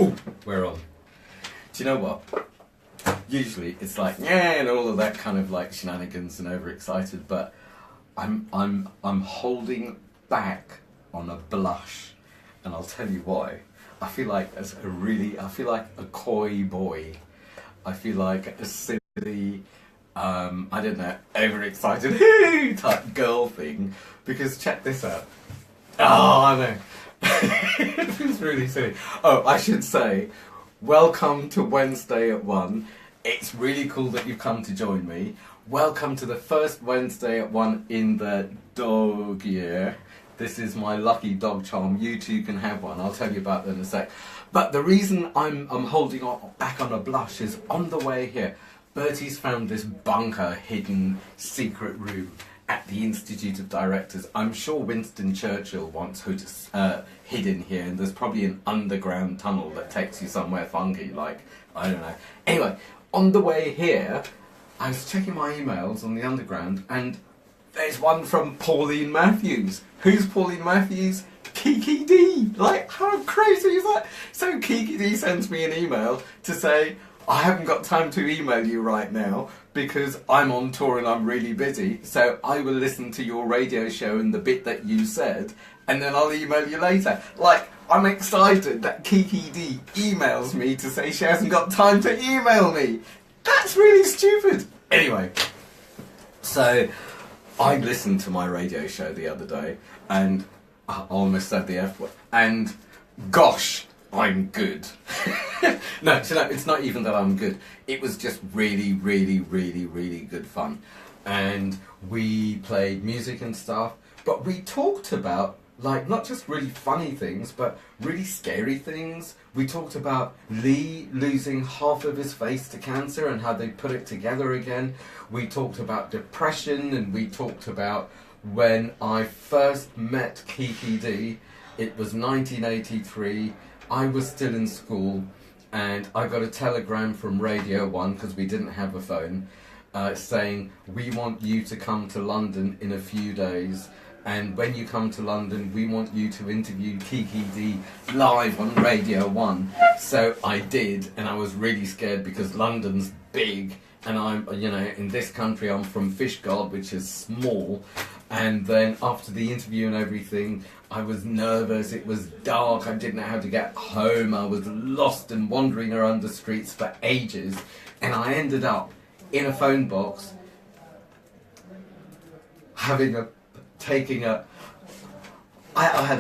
Oh, we're on. Do you know what? Usually it's like, yeah, and all of that kind of like shenanigans and overexcited, but I'm holding back on a blush, and I'll tell you why. I feel like I feel like a coy boy. I feel like a silly, I don't know, overexcited type girl thing, because check this out. Oh, I know. It feels really silly. Oh, I should say, welcome to Wednesday at 1. It's really cool that you've come to join me. Welcome to the first Wednesday at 1 in the dog year. This is my lucky dog charm. You too can have one. I'll tell you about that in a sec. But the reason I'm holding back on a blush is on the way here, Bertie's found this bunker hidden secret room at the Institute of Directors. I'm sure Winston Churchill once hid in here, and there's probably an underground tunnel that takes you somewhere funky, like, I don't know. Anyway, on the way here, I was checking my emails on the underground, and there's one from Pauline Matthews. Who's Pauline Matthews? Kiki D! Like, how crazy is that? So Kiki D sends me an email to say, I haven't got time to email you right now because I'm on tour and I'm really busy, so I will listen to your radio show and the bit that you said, and then I'll email you later. Like, I'm excited that Kiki D emails me to say she hasn't got time to email me. That's really stupid. Anyway, so I listened to my radio show the other day, and I almost said the F word, and gosh, I'm good. No, it's not even that I'm good. It was just really, really, really, really good fun. And we played music and stuff, but we talked about, like, not just really funny things, but really scary things. We talked about Lee losing half of his face to cancer and how they put it together again. We talked about depression, and we talked about when I first met Kiki D. It was 1983. I was still in school, and I got a telegram from Radio 1, because we didn't have a phone, saying, we want you to come to London in a few days, and when you come to London, we want you to interview Kiki D live on Radio 1. So I did, and I was really scared because London's big, and I'm, you know, in this country I'm from Fishguard, which is small. And then after the interview and everything, I was nervous, it was dark, I didn't know how to get home, I was lost and wandering around the streets for ages, and I ended up in a phone box I had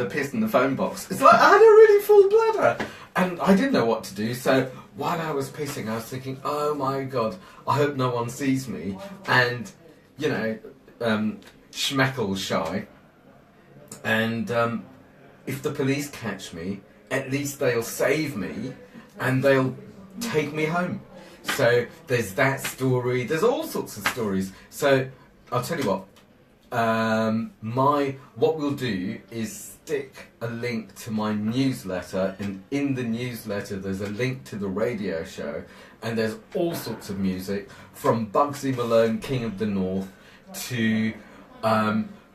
a piss in the phone box. It's like I had a really full bladder, and I didn't know what to do, so while I was pissing I was thinking, oh my god, I hope no one sees me, and, you know, schmeckle's shy, and if the police catch me, at least they'll save me and they'll take me home. So there's that story, there's all sorts of stories. So I'll tell you what, what we'll do is stick a link to my newsletter, and in the newsletter there's a link to the radio show, and there's all sorts of music from Bugsy Malone, King of the North, to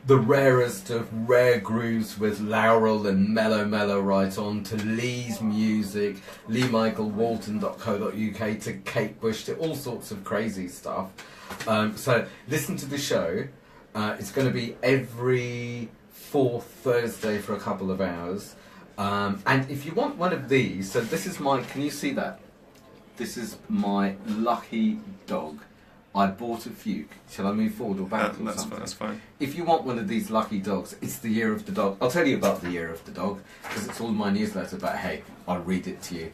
the rarest of rare grooves with Laurel and Mellow Mellow right on, to Lee's music, LeeMichaelWalton.co.uk, to Kate Bush, to all sorts of crazy stuff. So listen to the show. It's going to be every fourth Thursday for a couple of hours. And if you want one of these, so this is my, can you see that? This is my lucky dog. I bought a few. Shall I move forward or back? That's fine. If you want one of these lucky dogs, it's the Year of the Dog. I'll tell you about the Year of the Dog, because it's all in my newsletter, but hey, I'll read it to you.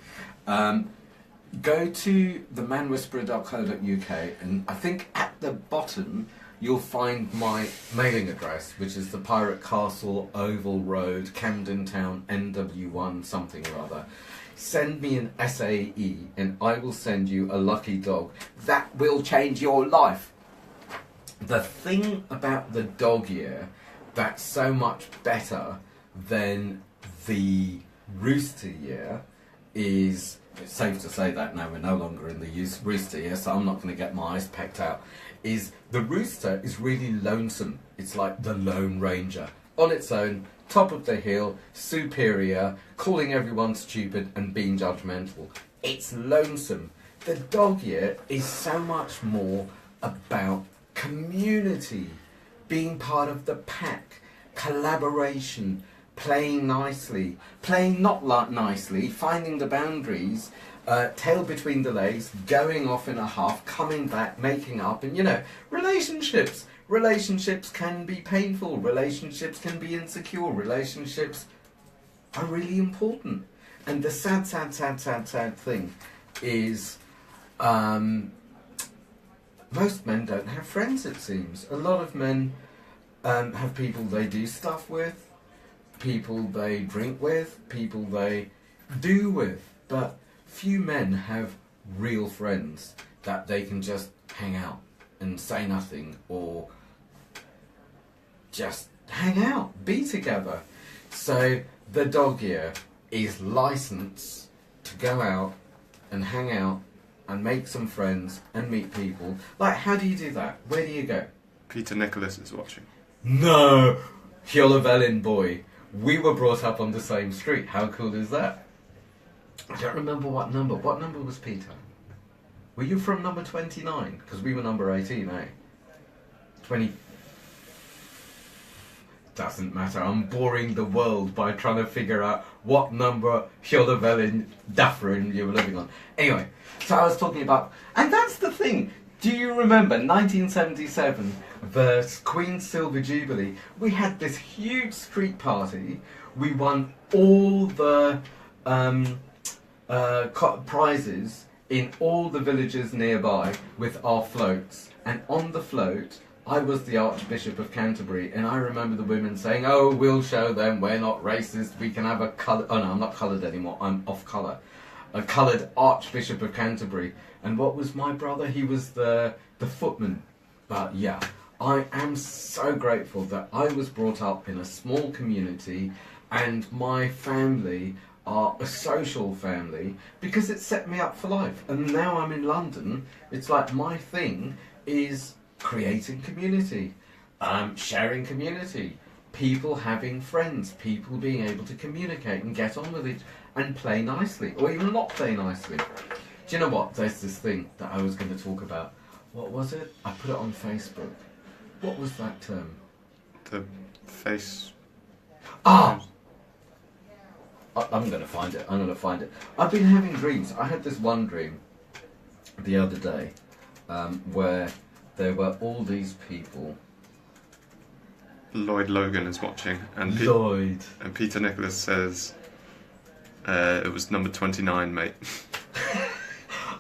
Go to themanwhisperer.co.uk, and I think at the bottom you'll find my mailing address, which is the Pirate Castle, Oval Road, Camden Town, NW1 something or other. Send me an SAE and I will send you a lucky dog. That will change your life. The thing about the dog year that's so much better than the rooster year is, it's safe to say that now we're no longer in the rooster year, so I'm not going to get my eyes pecked out, is the rooster is really lonesome. It's like the Lone Ranger. on its own, top of the hill, superior, calling everyone stupid and being judgmental. It's lonesome. The dog year is so much more about community, being part of the pack, collaboration, playing nicely, playing not nicely, finding the boundaries, tail between the legs, going off in a huff, coming back, making up, and relationships. Relationships can be painful, relationships can be insecure, relationships are really important. And the sad thing is most men don't have friends, it seems. A lot of men have people they do stuff with, people they drink with, people they do with, but few men have real friends that they can just hang out and say nothing, or just hang out, be together. So the dog year is license to go out and hang out and make some friends and meet people. Like, how do you do that? Where do you go? Peter Nicholas is watching. No! Hjollevelin boy. We were brought up on the same street. How cool is that? I don't remember what number. What number was Peter? Were you from number 29? Because we were number 18, eh? 20... Doesn't matter. I'm boring the world by trying to figure out what number Hjollevelin Dafrin you were living on. Anyway, so I was talking about... And that's the thing. Do you remember 1977, the Queen's Silver Jubilee? We had this huge street party. We won all the prizes in all the villages nearby with our floats. And on the float, I was the Archbishop of Canterbury, and I remember the women saying, "Oh, we'll show them we're not racist, we can have a colour..." Oh no, I'm not coloured anymore, I'm off colour. A coloured Archbishop of Canterbury. And what was my brother? He was the footman. But yeah, I am so grateful that I was brought up in a small community, and my family are a social family, because it set me up for life. And now I'm in London, it's like my thing is creating community, sharing community, people having friends, people being able to communicate and get on with it and play nicely, or even not play nicely. Do you know what? There's this thing that I was going to talk about. What was it? I put it on Facebook. What was that term? The face... Ah! I'm going to find it. I'm going to find it. I've been having dreams. I had this one dream the other day where there were all these people. Lloyd Logan is watching, and Lloyd. And Peter Nicholas says it was number 29, mate.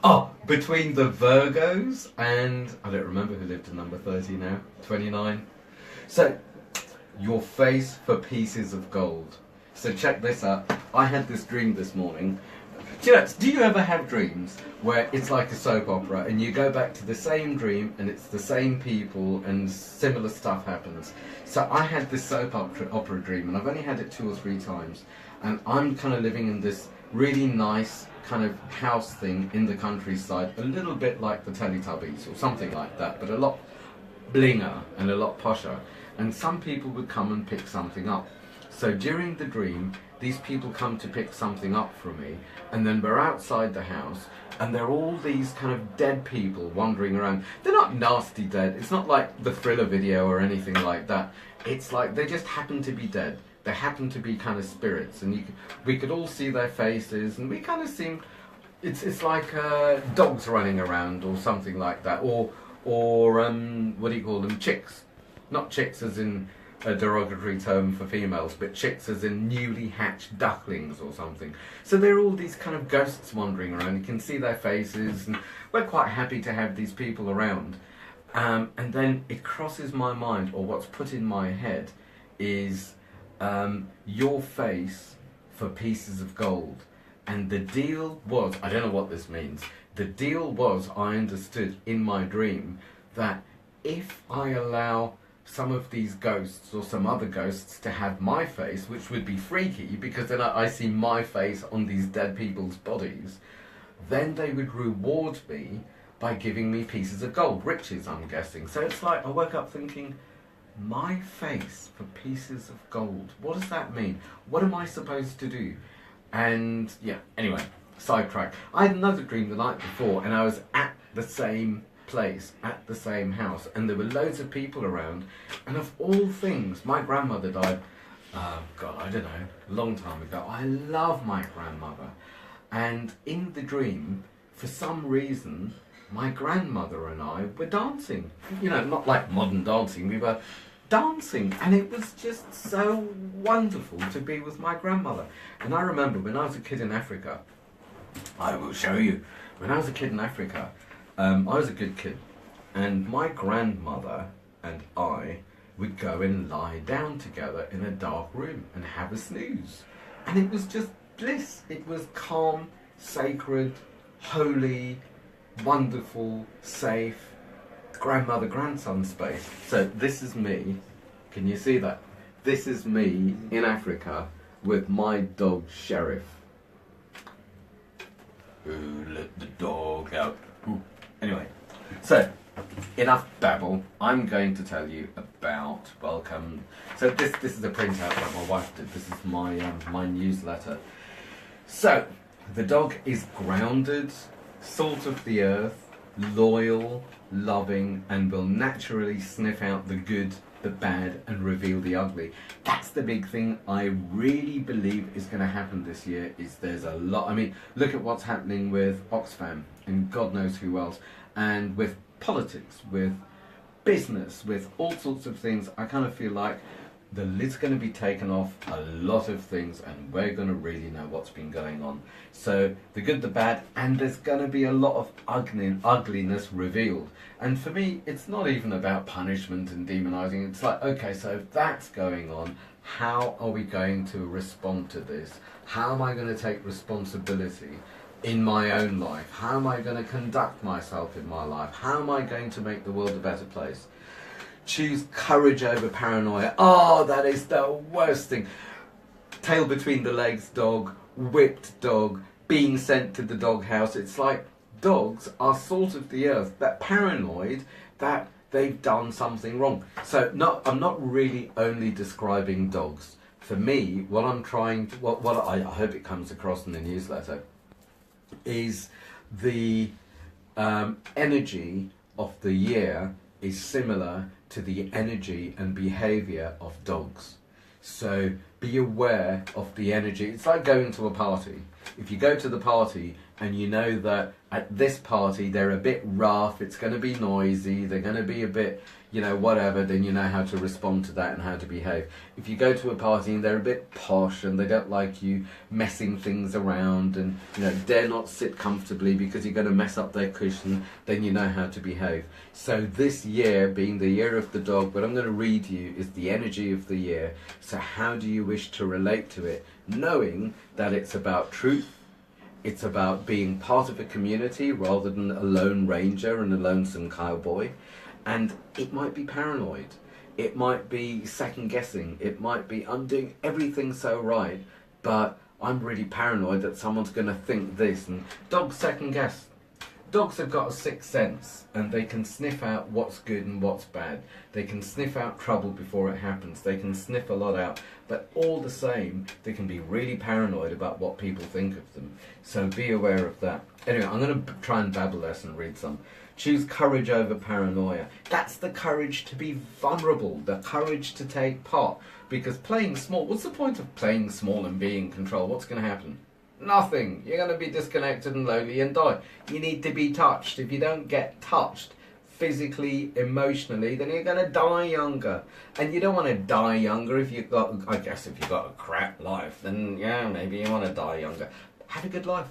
Oh, between the Virgos and I don't remember who lived to number 30 now, 29. So, your face for pieces of gold. So check this out. I had this dream this morning. Do you ever have dreams where it's like a soap opera and you go back to the same dream and it's the same people and similar stuff happens? So I had this soap opera dream, and I've only had it 2 or 3 times, and I'm kind of living in this really nice kind of house thing in the countryside, a little bit like the Teletubbies or something like that, but a lot blinger and a lot posher. And some people would come and pick something up. So during the dream, these people come to pick something up from me, and then we're outside the house, and there are all these kind of dead people wandering around. They're not nasty dead. It's not like the Thriller video or anything like that. It's like they just happen to be dead. They happen to be kind of spirits, and we could all see their faces, and we kind of seem... It's like dogs running around or something like that, or what do you call them? Chicks. Not chicks as in a derogatory term for females, but chicks as in newly hatched ducklings or something. So there are all these kind of ghosts wandering around. You can see their faces, and we're quite happy to have these people around. And then it crosses my mind, or what's put in my head is your face for pieces of gold. And the deal was, I don't know what this means, the deal was, I understood in my dream, that if I allow some of these ghosts or some other ghosts to have my face, which would be freaky because then I see my face on these dead people's bodies, then they would reward me by giving me pieces of gold, riches I'm guessing. So it's like I woke up thinking, my face for pieces of gold. What does that mean? What am I supposed to do? And yeah, anyway, sidetrack. I had another dream the night before, and I was at the same place, at the same house, and there were loads of people around, and of all things, my grandmother died, God, I don't know, a long time ago. I love my grandmother, and in the dream, for some reason, my grandmother and I were dancing. You know, not like modern dancing, we were dancing, and it was just so wonderful to be with my grandmother. And I remember when I was a kid in Africa, I will show you, when I was a kid in Africa, I was a good kid, and my grandmother and I would go and lie down together in a dark room and have a snooze. And it was just bliss. It was calm, sacred, holy, wonderful, safe, grandmother-grandson space. So this is me. Can you see that? This is me in Africa with my dog Sheriff. Who let the dog out? Ooh. Anyway, so enough babble. I'm going to tell you about welcome. So this is a printout that my wife did. This is my my newsletter. So the dog is grounded, salt of the earth, loyal, loving, and will naturally sniff out the good, the bad, and reveal the ugly. That's the big thing I really believe is going to happen this year. Is there's a lot. I mean, look at what's happening with Oxfam and God knows who else, and with politics, with business, with all sorts of things. I kind of feel like the lid's going to be taken off a lot of things, and we're going to really know what's been going on. So the good, the bad, and there's going to be a lot of ugliness revealed. And for me, it's not even about punishment and demonizing. It's like, okay, so if that's going on, how are we going to respond to this? How am I going to take responsibility in my own life? How am I going to conduct myself in my life? How am I going to make the world a better place? Choose courage over paranoia. Oh, that is the worst thing. Tail between the legs dog, whipped dog, being sent to the doghouse. It's like dogs are salt of the earth, that paranoid that they've done something wrong. So I'm not really only describing dogs. For me, what I'm trying to, what I hope it comes across in the newsletter, is the energy of the year is similar to the energy and behaviour of dogs. So be aware of the energy. It's like going to a party. If you go to the party and you know that at this party they're a bit rough, it's going to be noisy, they're going to be a bit, you know, whatever, then you know how to respond to that and how to behave. If you go to a party and they're a bit posh and they don't like you messing things around and, you know, dare not sit comfortably because you're going to mess up their cushion, then you know how to behave. So this year, being the year of the dog, what I'm going to read you is the energy of the year. So how do you wish to relate to it? Knowing that it's about truth, it's about being part of a community rather than a lone ranger and a lonesome cowboy. And it might be paranoid, it might be second guessing, it might be I'm doing everything so right, but I'm really paranoid that someone's going to think this. And dogs second guess. Dogs have got a sixth sense, and they can sniff out what's good and what's bad. They can sniff out trouble before it happens. They can sniff a lot out, but all the same, they can be really paranoid about what people think of them. So be aware of that. Anyway, I'm going to try and babble less and read some. Choose courage over paranoia. That's the courage to be vulnerable, the courage to take part. Because playing small, what's the point of playing small and being in control? What's going to happen? Nothing. You're going to be disconnected and lonely and die. You need to be touched. If you don't get touched physically, emotionally, then you're going to die younger. And you don't want to die younger if you've got, I guess if you've got a crap life, then yeah, maybe you want to die younger. Have a good life.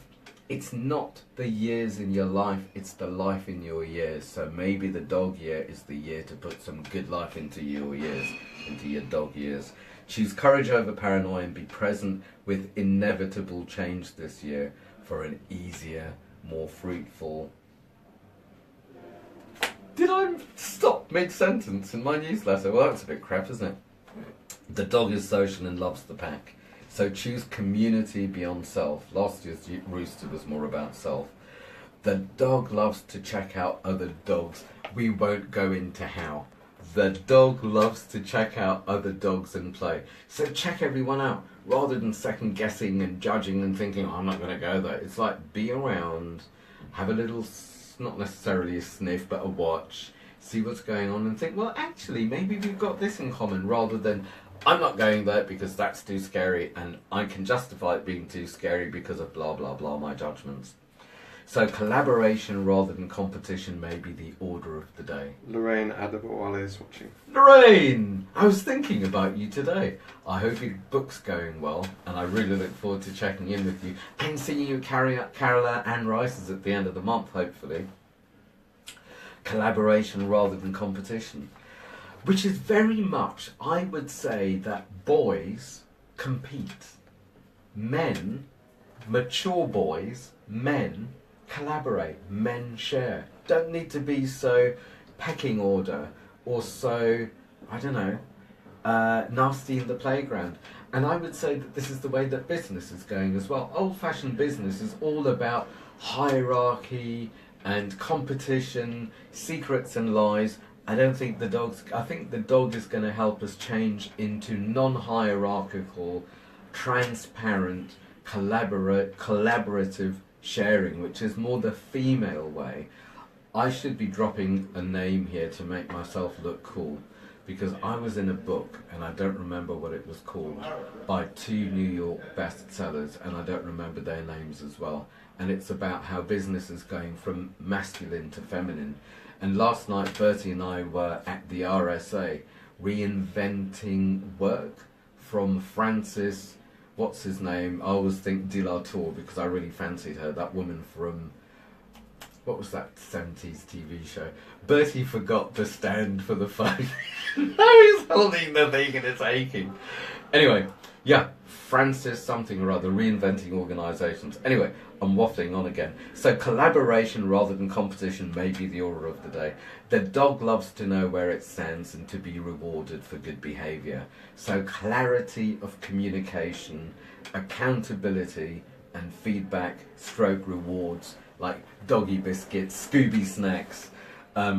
It's not the years in your life, it's the life in your years. So maybe the dog year is the year to put some good life into your years, into your dog years. Choose courage over paranoia and be present with inevitable change this year for an easier, more fruitful... Did I stop mid-sentence in my newsletter? Well, that's a bit crap, isn't it? The dog is social and loves the pack. So choose community beyond self. Last year's rooster was more about self. The dog loves to check out other dogs. We won't go into how. The dog loves to check out other dogs and play. So check everyone out rather than second guessing and judging and thinking, oh, I'm not going to go there. It's like be around, have a little, not necessarily a sniff, but a watch, see what's going on and think, well, actually, maybe we've got this in common rather than, I'm not going there because that's too scary and I can justify it being too scary because of blah, blah, blah, my judgments. So collaboration rather than competition may be the order of the day. Lorraine Adabawale is watching. Lorraine! I was thinking about you today. I hope your book's going well, and I really look forward to checking in with you and seeing you Carola and Rice's at the end of the month, hopefully. Collaboration rather than competition. Which is very much, I would say, that boys compete. Men, mature boys, men, collaborate, men share. Don't need to be so pecking order or so, I don't know, nasty in the playground. And I would say that this is the way that business is going as well. Old-fashioned business is all about hierarchy and competition, secrets and lies. I think the dog is going to help us change into non-hierarchical, transparent, collaborative sharing, which is more the female way. I should be dropping a name here to make myself look cool, because I was in a book, and I don't remember what it was called, by 2 New York bestsellers, and I don't remember their names as well. And it's about how business is going from masculine to feminine. And last night, Bertie and I were at the RSA reinventing work from Francis, what's his name? I always think De La Tour because I really fancied her, that woman from, what was that 70s TV show? Bertie forgot to stand for the phone. Now he's holding the thing and it's aching. Anyway, yeah, Francis something or other, reinventing organisations. Anyway, I'm waffling on again. So collaboration rather than competition may be the order of the day. The dog loves to know where it stands and to be rewarded for good behaviour. So clarity of communication, accountability and feedback, stroke rewards, like doggy biscuits, Scooby snacks,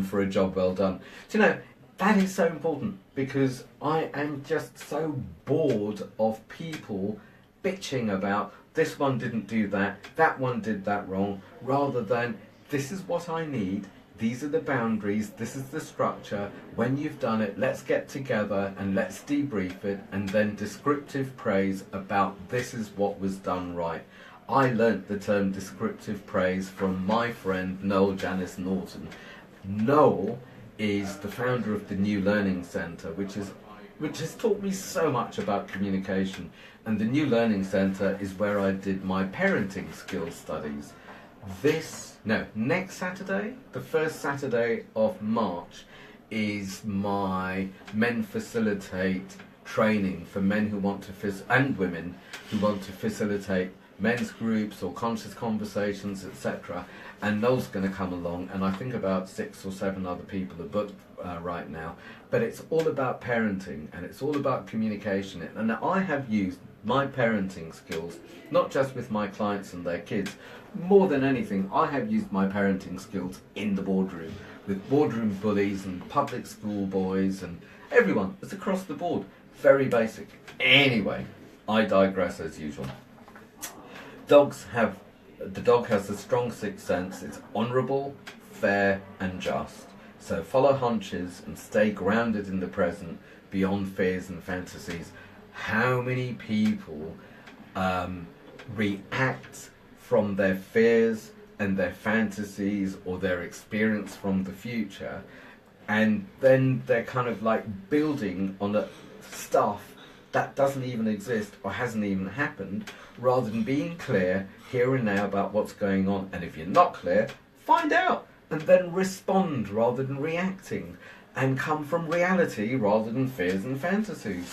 for a job well done. Do you know, that is so important because I am just so bored of people bitching about this one didn't do that, that one did that wrong, rather than this is what I need, these are the boundaries, this is the structure, when you've done it, let's get together and let's debrief it, and then descriptive praise about this is what was done right. I learnt the term descriptive praise from my friend Noel Janice Norton. Noel is the founder of the New Learning Centre, which has taught me so much about communication. And the New Learning Centre is where I did my parenting skills studies. Next Saturday, the first Saturday of March, is my Men Facilitate training for men who want to and women who want to facilitate men's groups or conscious conversations, etc. And Noel's going to come along, and I think about 6 or 7 other people are booked right now. But it's all about parenting, and it's all about communication. And I have used my parenting skills, not just with my clients and their kids. More than anything, I have used my parenting skills in the boardroom, with boardroom bullies and public school boys and everyone. It's across the board. Very basic. Anyway, I digress as usual. The dog has a strong sixth sense. It's honourable, fair and just. So follow hunches and stay grounded in the present, beyond fears and fantasies. How many people react from their fears and their fantasies or their experience from the future, and then they're kind of like building on the stuff that doesn't even exist or hasn't even happened, rather than being clear here and now about what's going on. And if you're not clear, find out and then respond rather than reacting, and come from reality rather than fears and fantasies.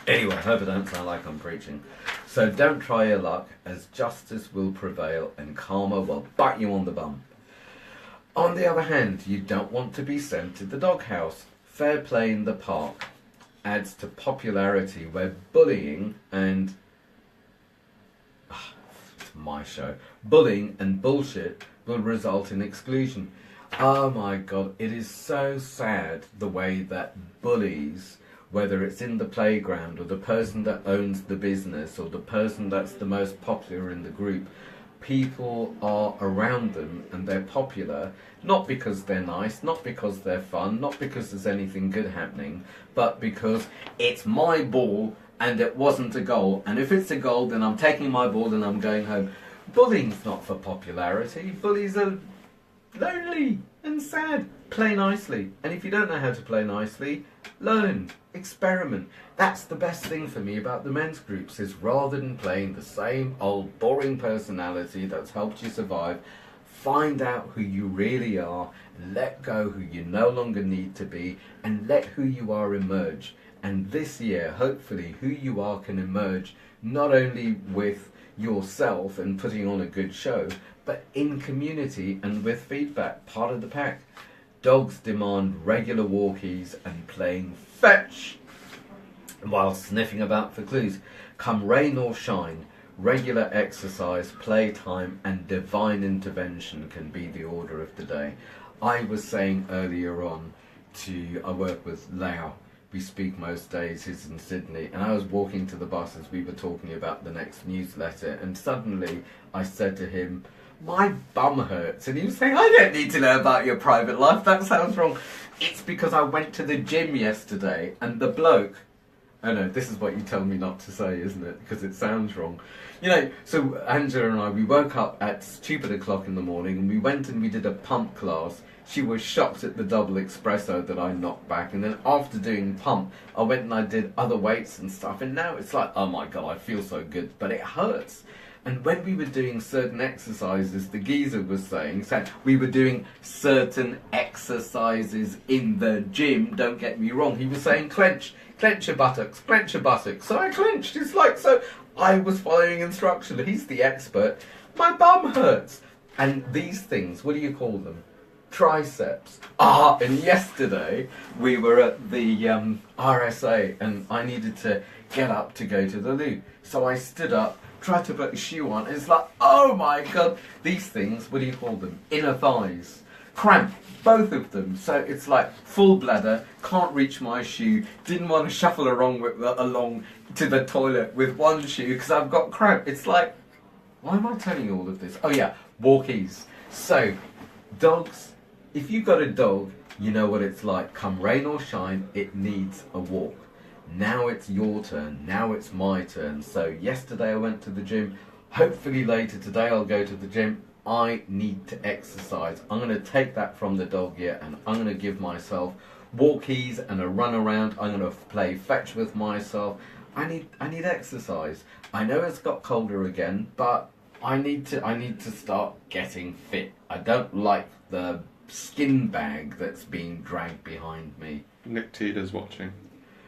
Anyway, I hope I don't sound like I'm preaching. So don't try your luck, as justice will prevail and karma will bite you on the bum. On the other hand, you don't want to be sent to the doghouse. Fair play in the park adds to popularity, where bullying and it's my show. Bullying and bullshit will result in exclusion. Oh my God, it is so sad the way that bullies, whether it's in the playground or the person that owns the business or the person that's the most popular in the group, people are around them and they're popular, not because they're nice, not because they're fun, not because there's anything good happening, but because it's my ball and it wasn't a goal. And if it's a goal, then I'm taking my ball and I'm going home. Bullying's not for popularity. Bullies are lonely and sad. Play nicely. And if you don't know how to play nicely, learn, experiment. That's the best thing for me about the men's groups, is rather than playing the same old boring personality that's helped you survive, find out who you really are, let go who you no longer need to be, and let who you are emerge. And this year, hopefully, who you are can emerge not only with yourself and putting on a good show, but in community and with feedback, part of the pack. Dogs demand regular walkies and playing fetch while sniffing about for clues. Come rain or shine, regular exercise, playtime and divine intervention can be the order of the day. I was saying earlier on I work with Lau. We speak most days, he's in Sydney, and I was walking to the bus as we were talking about the next newsletter, and suddenly I said to him, my bum hurts. And he was saying, I don't need to know about your private life, that sounds wrong. It's because I went to the gym yesterday and the bloke, oh no, this is what you tell me not to say, isn't it? Because it sounds wrong. You know, so Angela and I, we woke up at stupid o'clock in the morning and we went and we did a pump class. She was shocked at the double espresso that I knocked back. And then after doing pump, I went and I did other weights and stuff. And now it's like, oh my God, I feel so good, but it hurts. And when we were doing certain exercises, the geezer was saying, so we were doing certain exercises in the gym, don't get me wrong. He was saying, clench your buttocks, clench your buttocks. So I clenched. It's like, so I was following instruction. He's the expert. My bum hurts. And these things, what do you call them? Triceps. And yesterday we were at the RSA and I needed to get up to go to the loo. So I stood up, tried to put a shoe on. It's like, oh my God, these things, what do you call them? Inner thighs. Cramp, both of them. So it's like full bladder, can't reach my shoe, didn't want to shuffle along to the toilet with one shoe because I've got cramp. It's like, why am I telling you all of this? Oh yeah, walkies. So, dogs, if you've got a dog, you know what it's like. Come rain or shine, it needs a walk. Now it's your turn. Now it's my turn. So yesterday I went to the gym. Hopefully later today I'll go to the gym. I need to exercise. I'm going to take that from the dog here and I'm going to give myself walkies and a run around. I'm going to play fetch with myself. I need exercise. I know it's got colder again, but I need to start getting fit. I don't like the skin bag that's being dragged behind me. Nick Teeter's watching.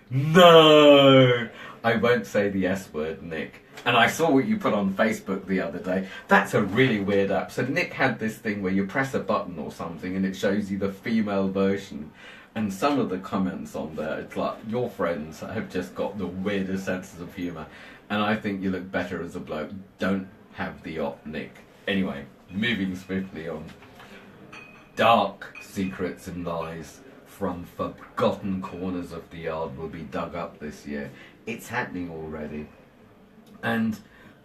No! I won't say the S word, Nick. And I saw what you put on Facebook the other day. That's a really weird app. So Nick had this thing where you press a button or something and it shows you the female version. And some of the comments on there, it's like, your friends have just got the weirdest senses of humour. And I think you look better as a bloke. Don't have the op, Nick. Anyway, moving swiftly on. Dark secrets and lies from forgotten corners of the yard will be dug up this year. It's happening already. And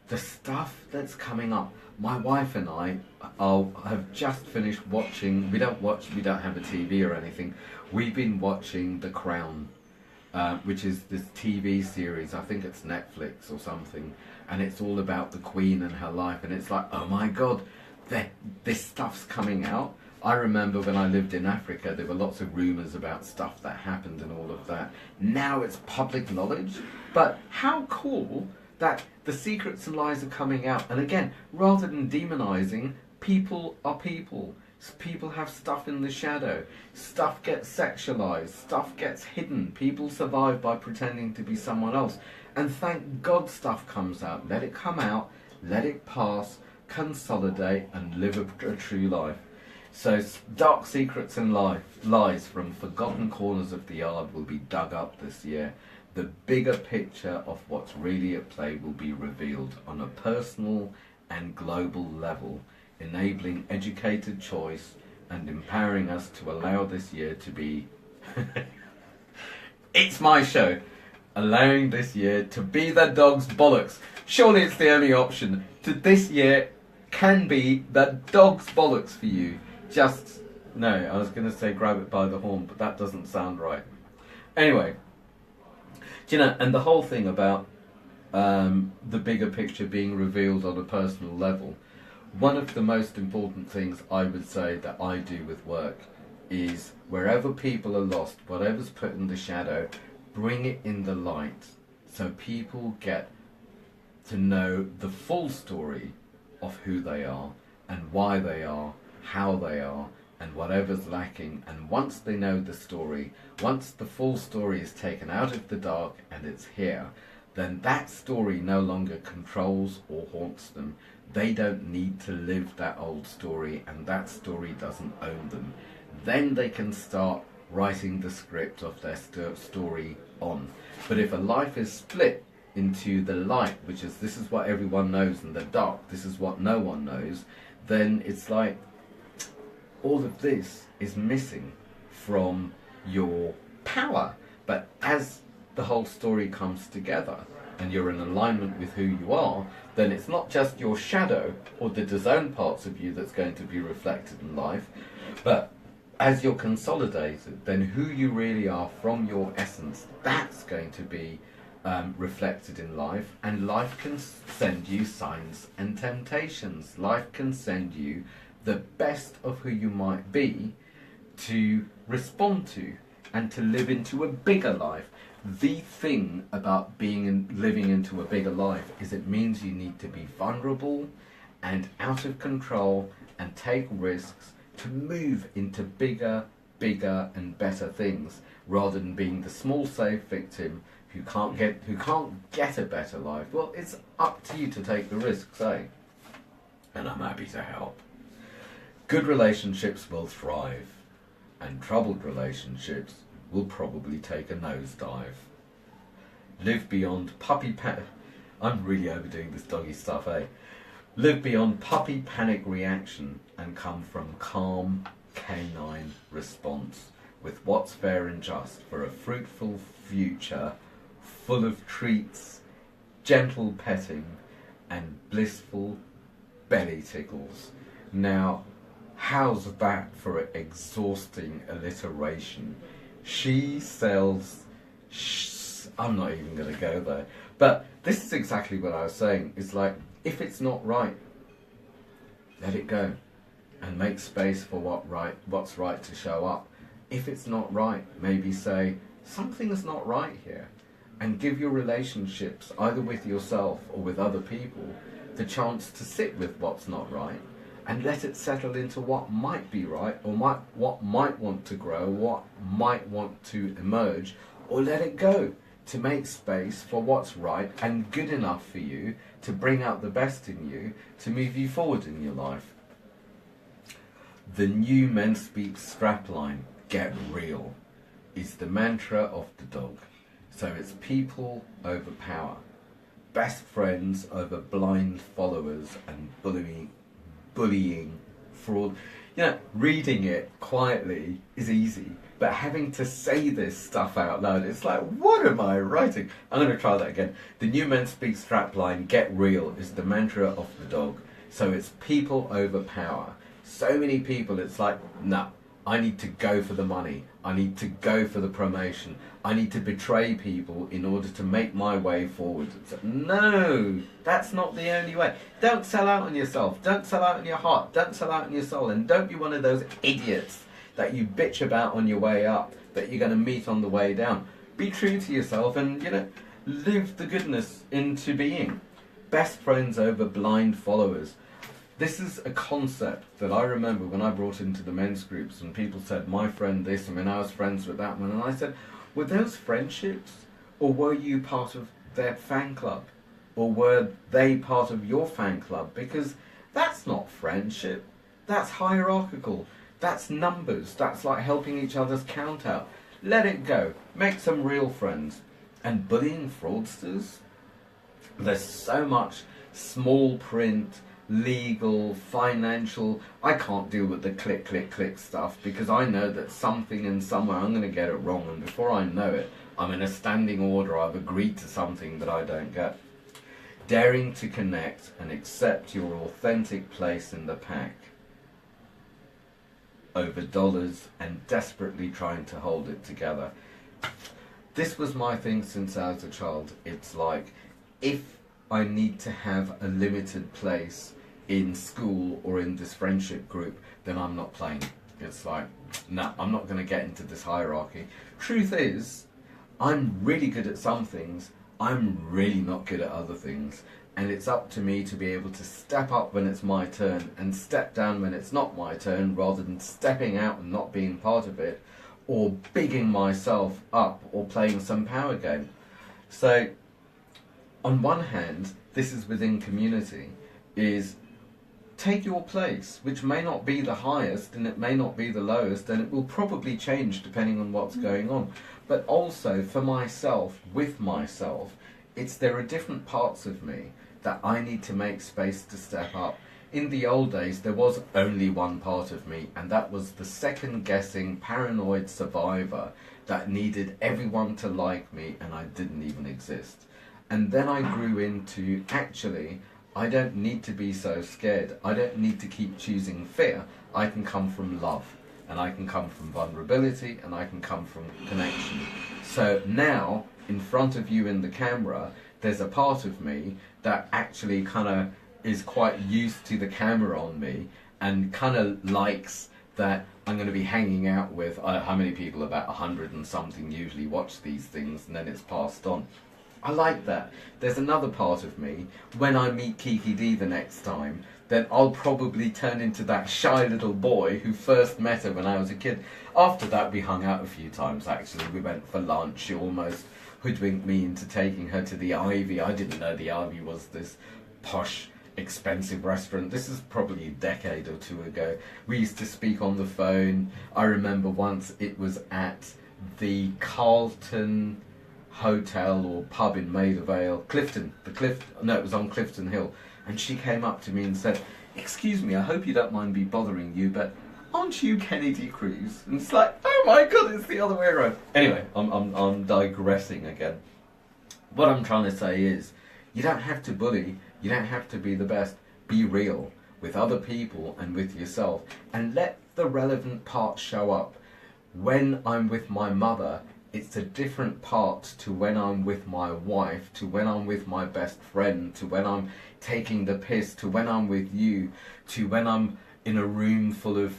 the stuff that's coming up, my wife and I have just finished watching, we don't have a TV or anything, we've been watching The Crown, which is this TV series, I think it's Netflix or something, and it's all about the Queen and her life, and it's like, oh my God, this stuff's coming out. I remember when I lived in Africa, there were lots of rumours about stuff that happened and all of that. Now it's public knowledge. But how cool that the secrets and lies are coming out. And again, rather than demonising, people are people. People have stuff in the shadow. Stuff gets sexualised. Stuff gets hidden. People survive by pretending to be someone else. And thank God stuff comes out. Let it come out. Let it pass. Consolidate and live a true life. So dark secrets and lies from forgotten corners of the yard will be dug up this year. The bigger picture of what's really at play will be revealed on a personal and global level, enabling educated choice and empowering us to allow this year to be... It's my show. Allowing this year to be the dog's bollocks. Surely it's the only option. To this year can be the dog's bollocks for you. Just... No, I was going to say grab it by the horn, but that doesn't sound right. Anyway, do you know, and the whole thing about the bigger picture being revealed on a personal level, one of the most important things I would say that I do with work is wherever people are lost, whatever's put in the shadow, bring it in the light so people get to know the full story of who they are and why they are, how they are, and whatever's lacking. And once they know the story, once the full story is taken out of the dark and it's here, then that story no longer controls or haunts them. They don't need to live that old story, and that story doesn't own them. Then they can start writing the script of their story on. But if a life is split into the light, which is this is what everyone knows, and the dark, this is what no one knows, then it's like all of this is missing from your power. But as the whole story comes together and you're in alignment with who you are, then it's not just your shadow or the disowned parts of you that's going to be reflected in life, but as you're consolidated, then who you really are from your essence, that's going to be reflected in life. And life can send you signs and temptations. Life can send you the best of who you might be to respond to and to live into a bigger life. The thing about living into a bigger life is it means you need to be vulnerable and out of control and take risks to move into bigger and better things, rather than being the small safe victim who can't get a better life. Well, it's up to you to take the risks, eh? And I'm happy to help. Good relationships will thrive, and troubled relationships will probably take a nosedive. Live beyond puppy panic. I'm really overdoing this doggy stuff, eh? Live beyond puppy panic reaction and come from calm canine response with what's fair and just for a fruitful future full of treats, gentle petting, and blissful belly tickles. Now, how's that for exhausting alliteration? She sells... I'm not even going to go there. But this is exactly what I was saying. It's like, if it's not right, let it go. And make space for what's right to show up. If it's not right, maybe say, something's not right here. And give your relationships, either with yourself or with other people, the chance to sit with what's not right. And let it settle into what might be right, or what might want to grow, what might want to emerge, or let it go to make space for what's right and good enough for you, to bring out the best in you, to move you forward in your life. The new Men Speak strapline, get real, is the mantra of the dog. So it's people over power, best friends over blind followers, and bullying, fraud. You know, reading it quietly is easy, but having to say this stuff out loud, it's like, what am I writing? I'm going to try that again. The new Men Speak strapline, get real, is the mantra of the dog. So it's people over power. So many people, it's like, no, I need to go for the money. I need to go for the promotion. I need to betray people in order to make my way forward. No, that's not the only way. Don't sell out on yourself. Don't sell out on your heart. Don't sell out on your soul. And don't be one of those idiots that you bitch about on your way up, that you're going to meet on the way down. Be true to yourself and, live the goodness into being. Best friends over blind followers. This is a concept that I remember when I brought into the men's groups, and people said, my friend this, and I was friends with that one. And I said, were those friendships? Or were you part of their fan club? Or were they part of your fan club? Because that's not friendship. That's hierarchical. That's numbers. That's like helping each other's count out. Let it go. Make some real friends. And bullying fraudsters? There's so much small print legal, financial. I can't deal with the click, click, click stuff because I know that something and somewhere I'm going to get it wrong, and before I know it, I'm in a standing order. I've agreed to something that I don't get. Daring to connect and accept your authentic place in the pack over dollars and desperately trying to hold it together. This was my thing since I was a child. It's like, if I need to have a limited place in school or in this friendship group, then I'm not playing. It's like, no, I'm not going to get into this hierarchy. Truth is, I'm really good at some things, I'm really not good at other things, and it's up to me to be able to step up when it's my turn and step down when it's not my turn, rather than stepping out and not being part of it, or bigging myself up or playing some power game. So on one hand, this is within community, is take your place, which may not be the highest and it may not be the lowest, and it will probably change depending on what's going on. But also for myself, with myself, it's there are different parts of me that I need to make space to step up. In the old days, there was only one part of me, and that was the second-guessing, paranoid survivor that needed everyone to like me, and I didn't even exist. And then I grew into, actually, I don't need to be so scared. I don't need to keep choosing fear. I can come from love, and I can come from vulnerability, and I can come from connection. So now, in front of you in the camera, there's a part of me that actually kind of is quite used to the camera on me, and kind of likes that I'm going to be hanging out with, how many people, about 100 and something usually watch these things, and then it's passed on. I like that. There's another part of me, when I meet Kiki D the next time, then I'll probably turn into that shy little boy who first met her when I was a kid. After that, we hung out a few times, actually. We went for lunch. She almost hoodwinked me into taking her to the Ivy. I didn't know the Ivy was this posh, expensive restaurant. This is probably a decade or two ago. We used to speak on the phone. I remember once it was at the Carlton Hotel or pub in Maida Vale, it was on Clifton Hill, and she came up to me and said, "Excuse me, I hope you don't mind me bothering you, but aren't you Kenny D'Cruz?" And it's like, oh my god, it's the other way around. Anyway, I'm digressing again. What I'm trying to say is, you don't have to bully, you don't have to be the best. Be real with other people and with yourself, and let the relevant parts show up. When I'm with my mother, it's a different part to when I'm with my wife, to when I'm with my best friend, to when I'm taking the piss, to when I'm with you, to when I'm in a room full of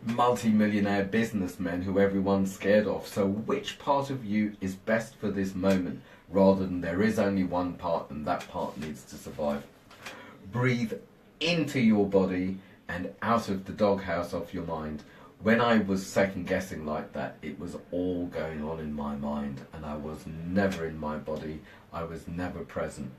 multi-millionaire businessmen who everyone's scared of. So which part of you is best for this moment, rather than there is only one part and that part needs to survive. Breathe into your body and out of the doghouse of your mind. When I was second guessing like that, it was all going on in my mind, and I was never in my body. I was never present.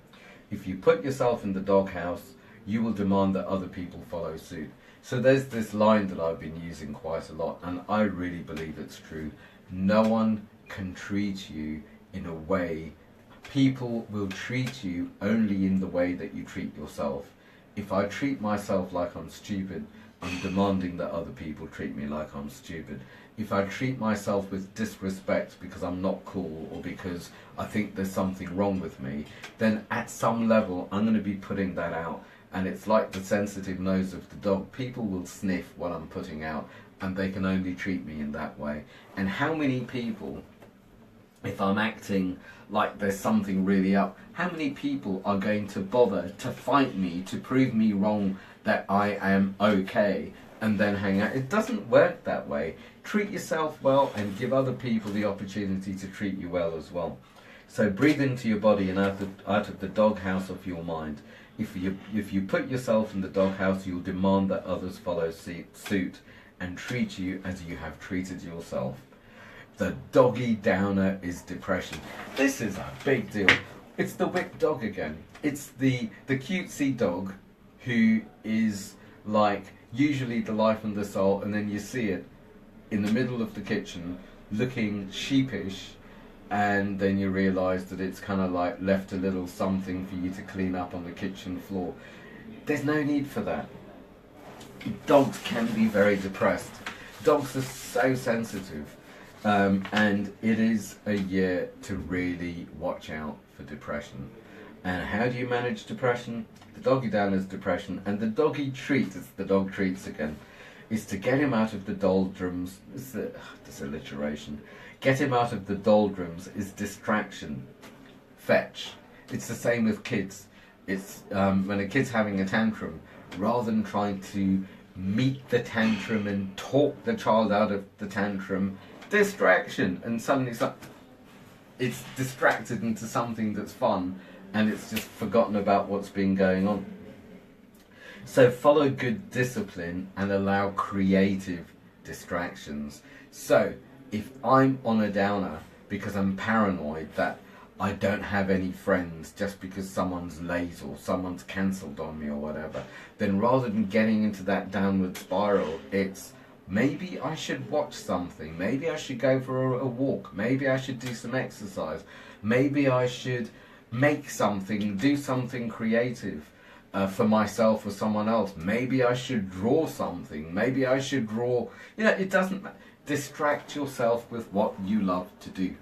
If you put yourself in the doghouse, you will demand that other people follow suit. So there's this line that I've been using quite a lot, and I really believe it's true. No one can treat you in a way. People will treat you only in the way that you treat yourself. If I treat myself like I'm stupid, I'm demanding that other people treat me like I'm stupid. If I treat myself with disrespect because I'm not cool, or because I think there's something wrong with me, then at some level I'm going to be putting that out. And it's like the sensitive nose of the dog. People will sniff what I'm putting out, and they can only treat me in that way. And how many people, if I'm acting like there's something really up, how many people are going to bother to fight me, to prove me wrong, that I am okay, and then hang out? It doesn't work that way. Treat yourself well and give other people the opportunity to treat you well as well. So breathe into your body and out of the doghouse of your mind. If you put yourself in the doghouse, you'll demand that others follow suit and treat you as you have treated yourself. The doggy downer is depression. This is a big deal. It's the whipped dog again. It's the cutesy dog who is like usually the life and the soul, and then you see it in the middle of the kitchen looking sheepish, and then you realise that it's kind of like left a little something for you to clean up on the kitchen floor. There's no need for that. Dogs can be very depressed. Dogs are so sensitive. And it is a year to really watch out for depression. And how do you manage depression? The doggy downers depression, and the doggy treat, it's the dog treats again, is to get him out of the doldrums. This alliteration. Get him out of the doldrums is distraction. Fetch. It's the same with kids. It's when a kid's having a tantrum, rather than trying to meet the tantrum and talk the child out of the tantrum, distraction. And suddenly it's distracted into something that's fun, and it's just forgotten about what's been going on. So follow good discipline and allow creative distractions. So if I'm on a downer because I'm paranoid that I don't have any friends just because someone's late or someone's cancelled on me or whatever, then rather than getting into that downward spiral, it's maybe I should watch something, maybe I should go for a walk, maybe I should do some exercise, maybe I should make something, do something creative for myself or someone else, maybe I should draw something, maybe I should draw, it doesn't matter. Distract yourself with what you love to do.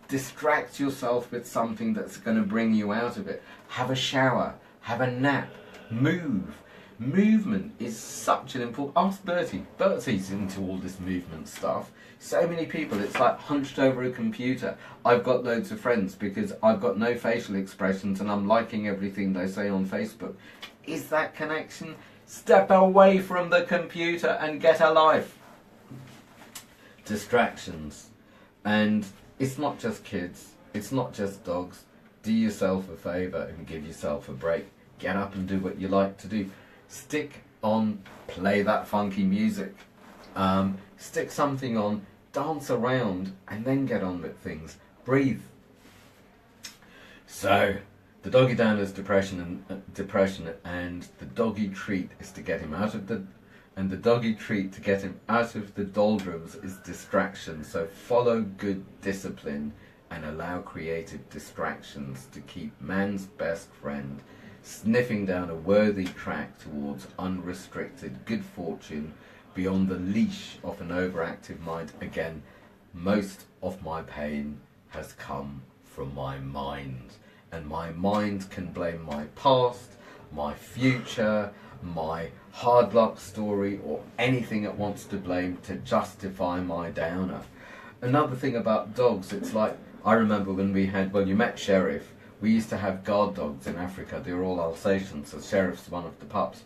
Distract yourself with something that's going to bring you out of it. Have a shower, have a nap, move. Movement is such an important... Ask Bertie. Bertie's into all this movement stuff. So many people, it's like hunched over a computer. I've got loads of friends because I've got no facial expressions and I'm liking everything they say on Facebook. Is that connection? Step away from the computer and get a life. Distractions. And it's not just kids, it's not just dogs. Do yourself a favour and give yourself a break. Get up and do what you like to do. Stick on, play that funky music. Stick something on, dance around, and then get on with things. Breathe. So, the doggy downers depression and the doggy treat is to get him out of the... And the doggy treat to get him out of the doldrums is distraction. So follow good discipline and allow creative distractions to keep man's best friend sniffing down a worthy track towards unrestricted good fortune beyond the leash of an overactive mind. Again, most of my pain has come from my mind. And my mind can blame my past, my future, my hard luck story, or anything it wants to blame to justify my downer. Another thing about dogs, it's like, I remember when we had, well, you met Sheriff, we used to have guard dogs in Africa. They were all Alsatians, so Sheriff's one of the pups.